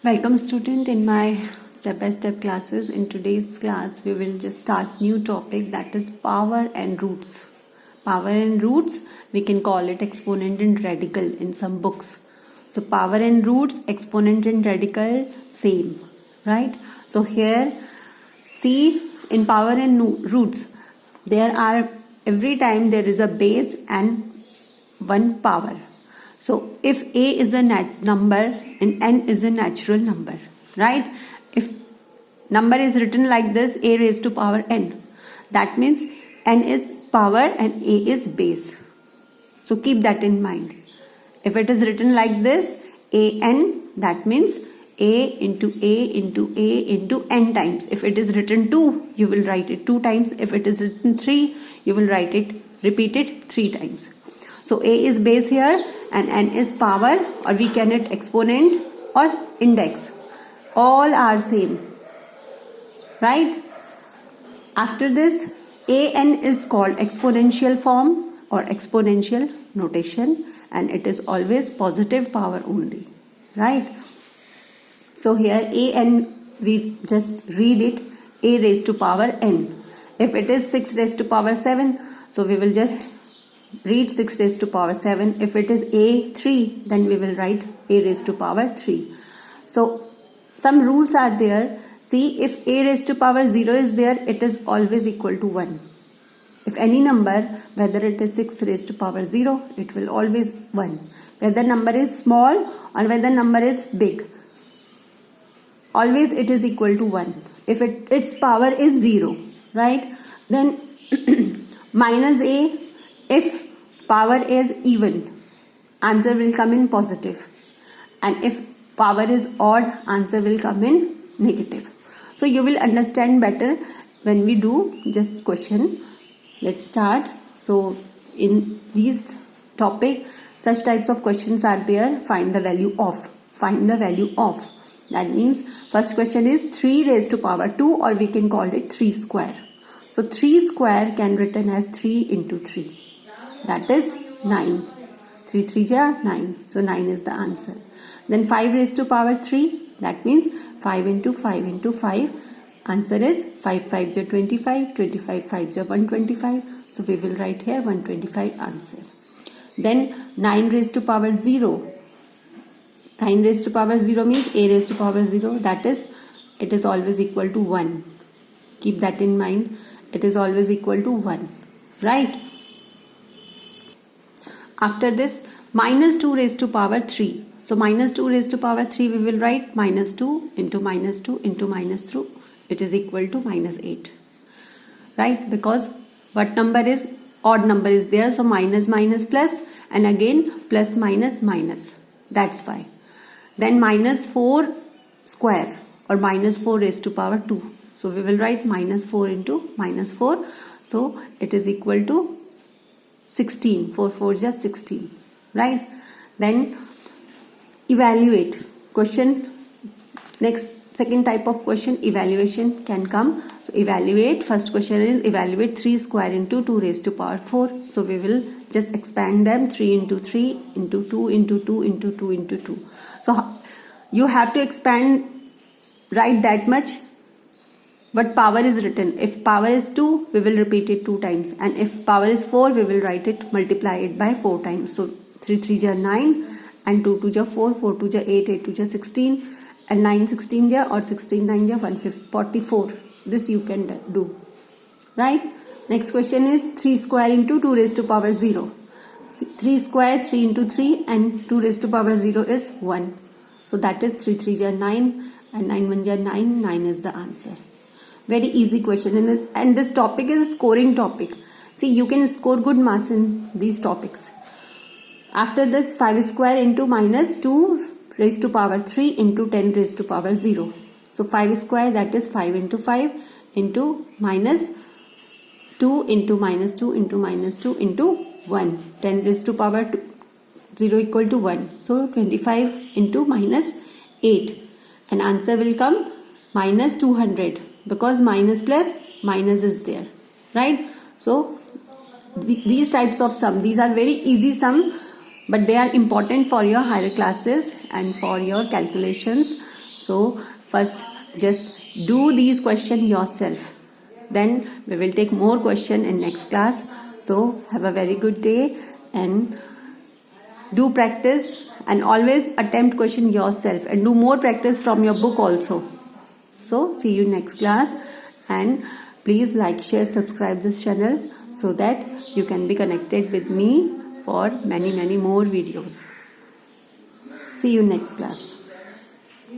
Welcome student in my step-by-step classes. In today's class we will just start new topic, that is power and roots. Power and roots, we can call it exponent and radical in some books. So power and roots, exponent and radical, same, right? So here see, in power and roots there are, every time there is a base and one power. So if a is a number and n is a natural number, right? If number is written like this, a raised to power n, that means n is power and a is base. So keep that in mind. If it is written like this, an, that means a into a into a into n times. If it is written 2, you will write it 2 times. If it is written 3, you will repeat it 3 times. So a is base here and n is power, or we can it exponent or index. All are same, right? After this, an is called exponential form or exponential notation, and it is always positive power only, right? So here an, we just read it, a raised to power n. If it is 6 raised to power 7, so we will just read 6 raised to power 7. If it is a3, then we will write a raised to power 3. So some rules are there. See, if a raised to power 0 is there, it is always equal to 1. If any number, whether it is 6 raised to power 0, it will always 1. Whether number is small or whether number is big, always it is equal to 1. If its power is 0, right? Then minus a, if power is even, answer will come in positive. And if power is odd, answer will come in negative. So you will understand better when we do just question. Let's start. So in these topic, such types of questions are there. Find the value of. Find the value of. That means first question is 3 raised to power 2, or we can call it 3 square. So 3 square can written as 3 into 3. That is 9. 3 3 ja 9. So 9 is the answer. Then 5 raised to power 3. That means 5 into 5 into 5. Answer is 5 5 ja 25. 25 5 ja 125. So we will write here 125 answer. Then 9 raised to power 0. 9 raised to power 0 means a raised to power 0. That is, it is always equal to 1. Keep that in mind. It is always equal to 1. Right? After this, minus 2 raised to power 3. So minus 2 raised to power 3, we will write minus 2 into minus 2 into minus 2. It is equal to minus 8. Right? Because what number is? Odd number is there. So minus minus plus, and again plus minus minus. That's why. Then minus 4 square, or minus 4 raised to power 2. So we will write minus 4 into minus 4. So it is equal to 16. 4 4 just 16. Right? Then evaluate. Question. Next, second type of question, evaluation can come. So evaluate. First question is evaluate 3 square into 2 raised to power 4. So we will just expand them. 3 into 3 into 2 into 2 into 2 into 2. So you have to expand, write that much. But power is written. If power is 2, we will repeat it 2 times. And if power is 4, we will write it, multiply it by 4 times. So 3 3 ja 9 and 2 2 ja 4, 4 2 ja 8, 8 2 ja 16 and 9 16 ja or 16 9 ja 144. This you can do. Right? Next question is 3 square into 2 raised to power 0. 3 square, 3 into 3 and 2 raised to power 0 is 1. So that is 3 3 ja 9 and 9 1 ja 9. 9 is the answer. Very easy question, and this topic is a scoring topic. See, you can score good marks in these topics. After this, 5 square into minus 2 raised to power 3 into 10 raised to power 0. So 5 square, that is 5 into 5 into minus 2 into minus 2 into minus 2 into 1. 10 raised to power 0 equal to 1. So 25 into minus 8. And answer will come minus 200. Because minus plus minus is there, right? So these types of sum, these are very easy sum, but they are important for your higher classes and for your calculations. So first just do these questions yourself. Then we will take more question in next class. So have a very good day and do practice and always attempt question yourself and do more practice from your book also. So see you next class and please like, share, subscribe this channel so that you can be connected with me for many more videos. See you next class.